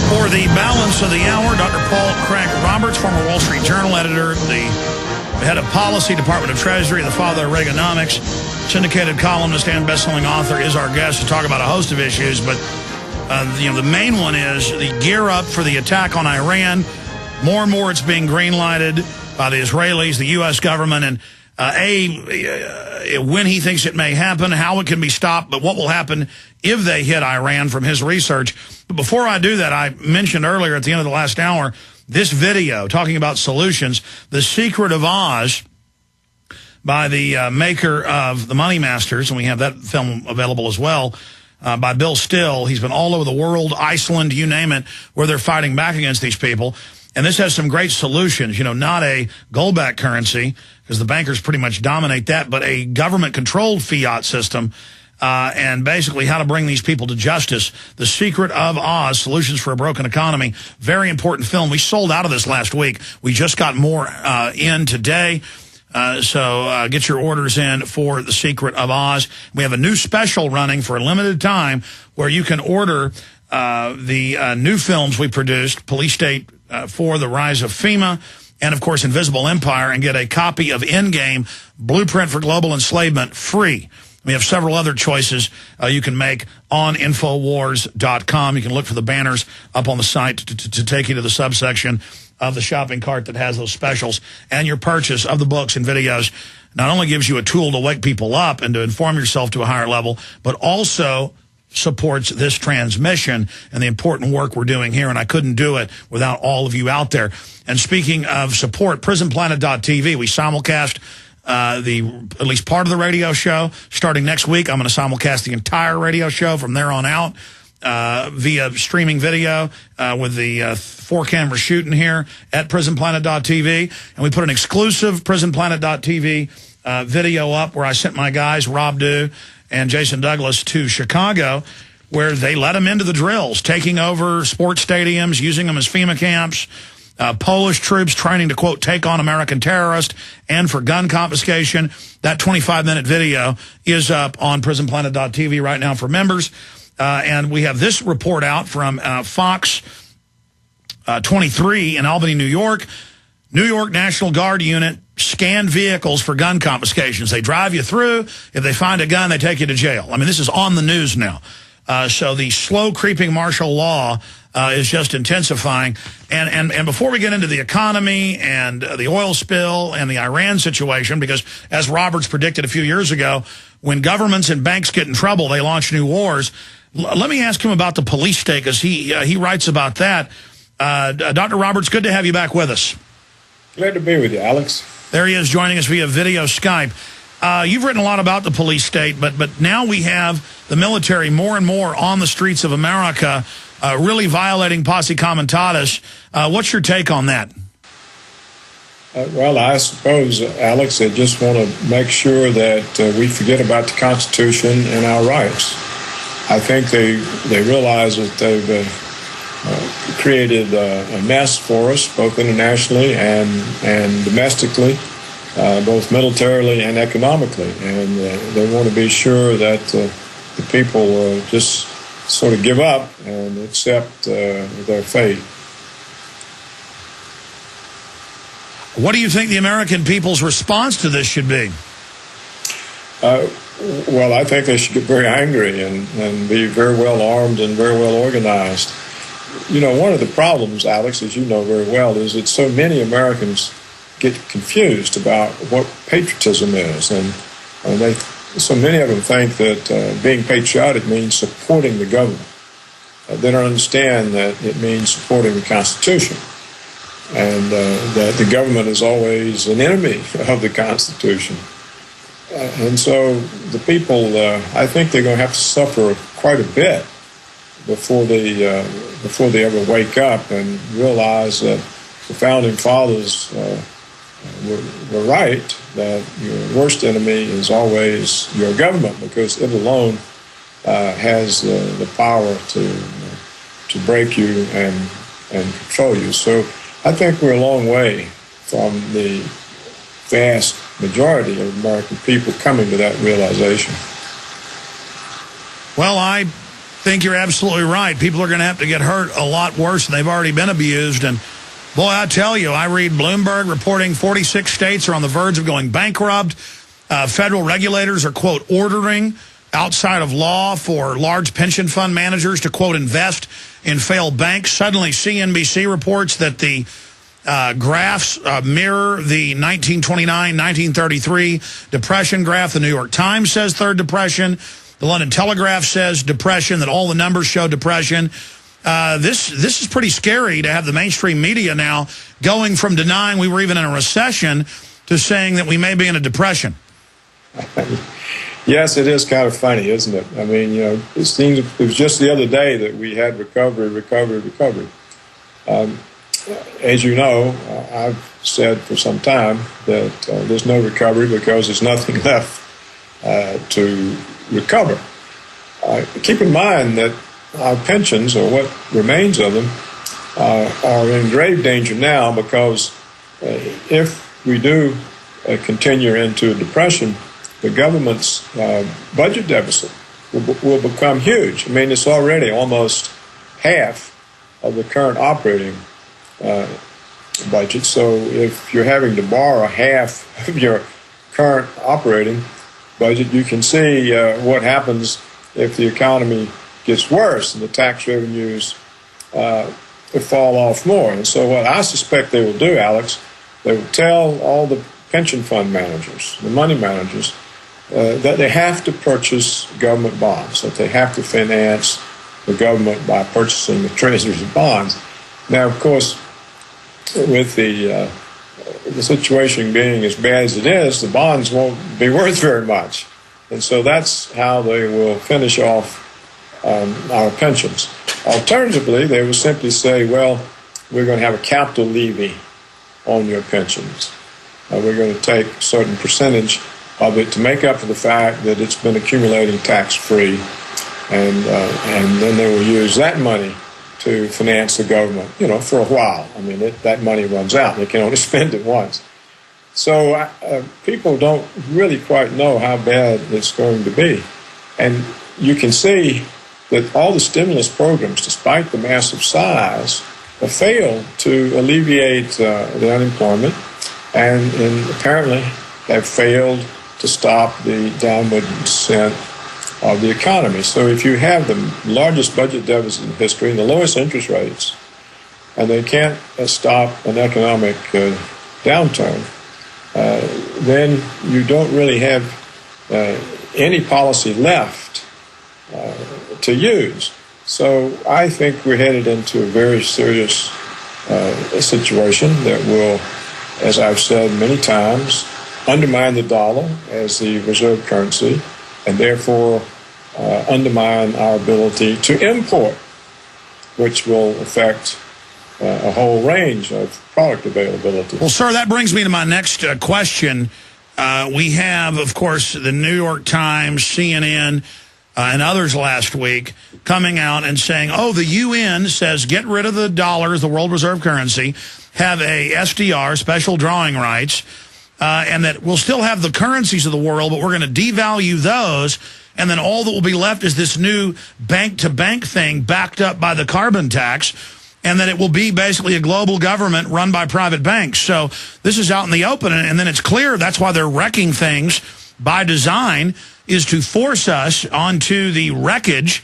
For the balance of the hour, Dr. Paul Craig Roberts, former Wall Street Journal editor, the head of policy, Department of Treasury, the father of Reaganomics, syndicated columnist and best-selling author, is our guest to talk about a host of issues. But the main one is the gear up for the attack on Iran. More and more it's being green-lighted by the Israelis, the U.S. government, and when he thinks it may happen, how it can be stopped, but what will happen if they hit Iran from his research. But before I do that, I mentioned earlier at the end of the last hour, this video talking about solutions, The Secret of Oz, by the maker of The Money Masters, and we have that film available as well, by Bill Still. He's been all over the world, Iceland, you name it, where they're fighting back against these people. And this has some great solutions, not a gold-backed currency, because the bankers pretty much dominate that, but a government-controlled fiat system, and basically how to bring these people to justice. The Secret of Oz, Solutions for a Broken Economy. Very important film. We sold out of this last week. We just got more in today. So get your orders in for The Secret of Oz. We have a new special running for a limited time where you can order the new films we produced, Police State 4, The Rise of FEMA, and, of course, Invisible Empire, and get a copy of Endgame, Blueprint for Global Enslavement, free. We have several other choices you can make on Infowars.com. You can look for the banners up on the site to take you to the subsection of the shopping cart that has those specials. And your purchase of the books and videos not only gives you a tool to wake people up and to inform yourself to a higher level, but also supports this transmission and the important work we're doing here, and I couldn't do it without all of you out there. And speaking of support, PrisonPlanet.tv, we simulcast at least part of the radio show. Starting next week, I'm going to simulcast the entire radio show from there on out via streaming video with the 4-camera shooting here at PrisonPlanet.tv. And we put an exclusive PrisonPlanet.tv video up where I sent my guys, Rob Dew and Jason Douglas, to Chicago, where they let them into the drills, taking over sports stadiums, using them as FEMA camps, Polish troops training to, quote, take on American terrorists, and for gun confiscation. That 25-minute video is up on PrisonPlanet.tv right now for members. And we have this report out from Fox 23 in Albany, New York. New York National Guard unit scanned vehicles for gun confiscations. They drive you through. If they find a gun, they take you to jail. I mean, this is on the news now. So the slow creeping martial law is just intensifying. And before we get into the economy and the oil spill and the Iran situation, because as Roberts predicted a few years ago, when governments and banks get in trouble, they launch new wars. Let me ask him about the police state, because he writes about that. Dr. Roberts, good to have you back with us. Glad to be with you, Alex. There he is, joining us via video Skype. You've written a lot about the police state, but now we have the military more and more on the streets of America, really violating posse comitatus. What's your take on that? Well, I suppose, Alex, they just want to make sure that we forget about the Constitution and our rights. I think they realize that they've created a mess for us, both internationally and domestically, both militarily and economically. And they want to be sure that the people just sort of give up and accept their fate. What do you think the American people's response to this should be? Well, I think they should get very angry and be very well armed and very well organized. One of the problems, Alex, as you know very well, is that so many Americans get confused about what patriotism is. And so many of them think that being patriotic means supporting the government. They don't understand that it means supporting the Constitution, and that the government is always an enemy of the Constitution. And so the people, I think they're going to have to suffer quite a bit before they ever wake up and realize that the Founding Fathers were right, that your worst enemy is always your government, because it alone has the power to break you and control you. So I think we're a long way from the vast majority of American people coming to that realization. Well, I think you're absolutely right. People are going to have to get hurt a lot worse than they've already been abused. And, boy, I tell you, I read Bloomberg reporting 46 states are on the verge of going bankrupt. Federal regulators are, quote, ordering outside of law for large pension fund managers to, quote, invest in failed banks. Suddenly, CNBC reports that the graphs mirror the 1929-1933 Depression graph. The New York Times says third depression. The London Telegraph says depression, that all the numbers show depression. This is pretty scary to have the mainstream media now going from denying we were even in a recession to saying that we may be in a depression. Yes, it is kind of funny, isn't it? I mean, you know, it was just the other day that we had recovery. As you know, I've said for some time that there's no recovery because there's nothing left to recover. Keep in mind that our pensions, or what remains of them, are in grave danger now because if we do continue into a depression, the government's budget deficit will become huge. I mean, it's already almost half of the current operating budget. So if you're having to borrow half of your current operating budget, you can see what happens if the economy gets worse and the tax revenues fall off more. And so what I suspect they will do, Alex, they will tell all the pension fund managers, the money managers, that they have to purchase government bonds, that they have to finance the government by purchasing the treasuries of bonds. Now, of course, with the situation being as bad as it is, the bonds won't be worth very much. And so that's how they will finish off our pensions. Alternatively, they will simply say, well, we're going to have a capital levy on your pensions. We're going to take a certain percentage of it to make up for the fact that it's been accumulating tax-free, and then they will use that money to finance the government, you know, for a while. I mean, that money runs out. They can only spend it once. So people don't really quite know how bad it's going to be. And you can see that all the stimulus programs, despite the massive size, have failed to alleviate the unemployment and apparently have failed to stop the downward descent of the economy. So if you have the largest budget deficit in history and the lowest interest rates, and they can't stop an economic downturn, then you don't really have any policy left to use. So I think we're headed into a very serious situation that will, as I've said many times, undermine the dollar as the reserve currency, and therefore undermine our ability to import, which will affect a whole range of product availability. Well, sir, that brings me to my next question. We have, of course, the New York Times, CNN, and others last week coming out and saying, oh, the UN says get rid of the dollars, the world reserve currency, have a SDR, special drawing rights, and that we'll still have the currencies of the world, but we're going to devalue those, and then all that will be left is this new bank-to-bank thing backed up by the carbon tax, and that it will be basically a global government run by private banks. So this is out in the open, and then it's clear that's why they're wrecking things by design, is to force us onto the wreckage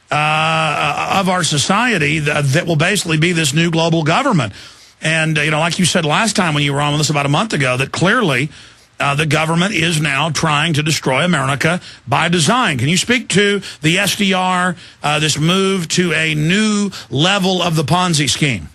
of our society that will basically be this new global government. And, you know, like you said last time when you were on with us about a month ago, that clearly the government is now trying to destroy America by design. Can you speak to the SDR, this move to a new level of the Ponzi scheme?